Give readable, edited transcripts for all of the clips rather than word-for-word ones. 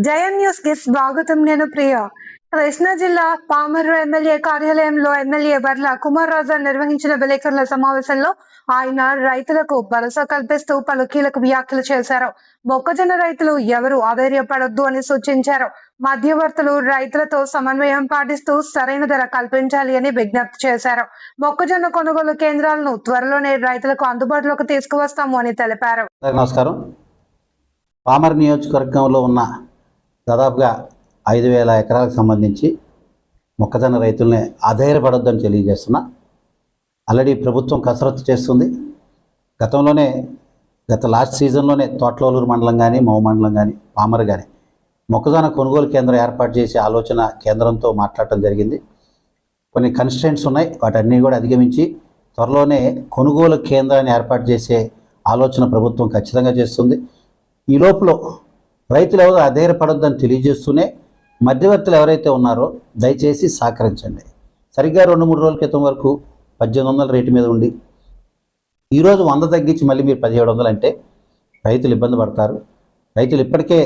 జయం న్యూస్ కి స్వాగతం. నేను ప్రియ. కృష్ణా జిల్లా పామర్రు ఎమ్మెల్యే కార్యాలయంలో ఎమ్మెల్యే వర్ల కుమార్ రాజా నిర్వహించిన విలేకరుల సమావేశంలో ఆయన రైతులకు భరోసా కల్పిస్తూ పలు కీలక వ్యాఖ్యలు చేశారు. మొక్కజొన్న రైతులు ఎవరు అధైర్యపడొద్దు అని సూచించారు. మధ్యవర్తులు రైతులతో సమన్వయం పాటిస్తూ సరైన ధర కల్పించాలి అని విజ్ఞప్తి చేశారు. మొక్కజొన్న కొనుగోలు కేంద్రాలను త్వరలోనే రైతులకు అందుబాటులోకి తీసుకువస్తాము అని తెలిపారు. నమస్కారం. పామర్ నియోజకవర్గంలో ఉన్న దాదాపుగా 5,000 ఎకరాలకు సంబంధించి మొక్కజొన్న రైతుల్ని అధైర్యపడొద్దని తెలియజేస్తున్నా. ఆల్రెడీ ప్రభుత్వం కసరత్తు చేస్తుంది. గత లాస్ట్ సీజన్లోనే తోటలూరు మండలం కానీ మౌ మండలం కానీ పామర్ కానీ మొక్కజొన్న కొనుగోలు కేంద్రం ఏర్పాటు చేసే ఆలోచన కేంద్రంతో మాట్లాడటం జరిగింది. కొన్ని కన్స్ట్రెంట్స్ ఉన్నాయి, వాటన్నీ కూడా అధిగమించి త్వరలోనే కొనుగోలు కేంద్రాన్ని ఏర్పాటు చేసే ఆలోచన ప్రభుత్వం ఖచ్చితంగా చేస్తుంది. ఈ లోపల రైతులు ఎవరు అధైర్యపడొద్దని తెలియజేస్తూనే మధ్యవర్తులు ఎవరైతే ఉన్నారో దయచేసి సహకరించండి. సరిగ్గా 2-3 రోజుల క్రితం వరకు 1800 రేటు మీద ఉండి ఈరోజు 100 తగ్గించి మళ్ళీ మీరు 1700 అంటే రైతులు ఇబ్బంది పడతారు. రైతులు ఇప్పటికే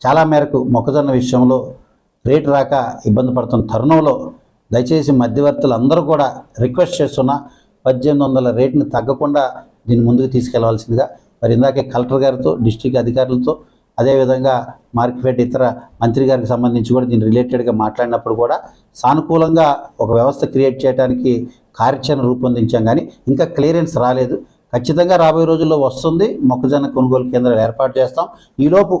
చాలా మేరకు మొక్కజొన్న విషయంలో రేటు రాక ఇబ్బంది పడుతున్న తరుణంలో దయచేసి మధ్యవర్తులు అందరూ కూడా రిక్వెస్ట్ చేస్తున్న 1800 రేటుని తగ్గకుండా దీన్ని ముందుకు తీసుకెళ్లవలసిందిగా. మరి ఇందాకే కలెక్టర్ గారితో, డిస్ట్రిక్ట్ అధికారులతో, అదేవిధంగా మార్కెట్ ఇతర మంత్రి గారికి సంబంధించి కూడా దీని రిలేటెడ్గా మాట్లాడినప్పుడు కూడా సానుకూలంగా ఒక వ్యవస్థ క్రియేట్ చేయడానికి కార్యాచరణ రూపొందించాం. కానీ ఇంకా క్లియరెన్స్ రాలేదు. ఖచ్చితంగా రాబోయే రోజుల్లో వస్తుంది. మొక్కజొన్న కొనుగోలు కేంద్రాలు ఏర్పాటు చేస్తాం. ఈలోపు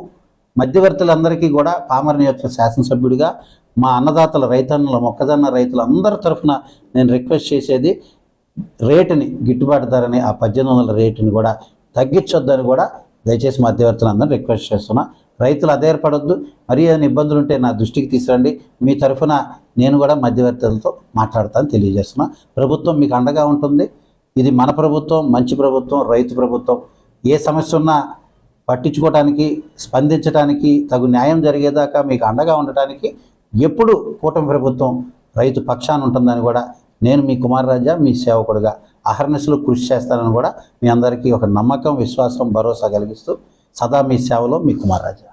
మధ్యవర్తులందరికీ కూడా పామర్ నియోజకవర్గ శాసనసభ్యుడిగా మా అన్నదాతల రైతన్నల మొక్కజొన్న రైతులందరి తరఫున నేను రిక్వెస్ట్ చేసేది రేటుని, గిట్టుబాటు ధరని, ఆ 1800 రేటుని కూడా తగ్గించొద్దని కూడా దయచేసి మధ్యవర్తులందరూ రిక్వెస్ట్ చేస్తున్నా. రైతులు అధైర్యపడొద్దు. మరీ ఏదైనా ఇబ్బందులు ఉంటే నా దృష్టికి తీసుకురండి. మీ తరఫున నేను కూడా మధ్యవర్తులతో మాట్లాడతాను తెలియజేస్తున్నా. ప్రభుత్వం మీకు అండగా ఉంటుంది. ఇది మన ప్రభుత్వం, మంచి ప్రభుత్వం, రైతు ప్రభుత్వం. ఏ సమస్య ఉన్నా పట్టించుకోవడానికి, స్పందించడానికి, తగు న్యాయం జరిగేదాకా మీకు అండగా ఉండటానికి ఎప్పుడు కూటమి ప్రభుత్వం రైతు పక్షాన ఉంటుందని కూడా నేను మీ కుమార్ రాజా, మీ సేవకుడిగా అహర్నిశలు కృషి చేస్తానని కూడా మీ అందరికీ ఒక నమ్మకం, విశ్వాసం, భరోసా కలిగిస్తూ సదా మీ సేవలో మీ కుమార్ రాజా.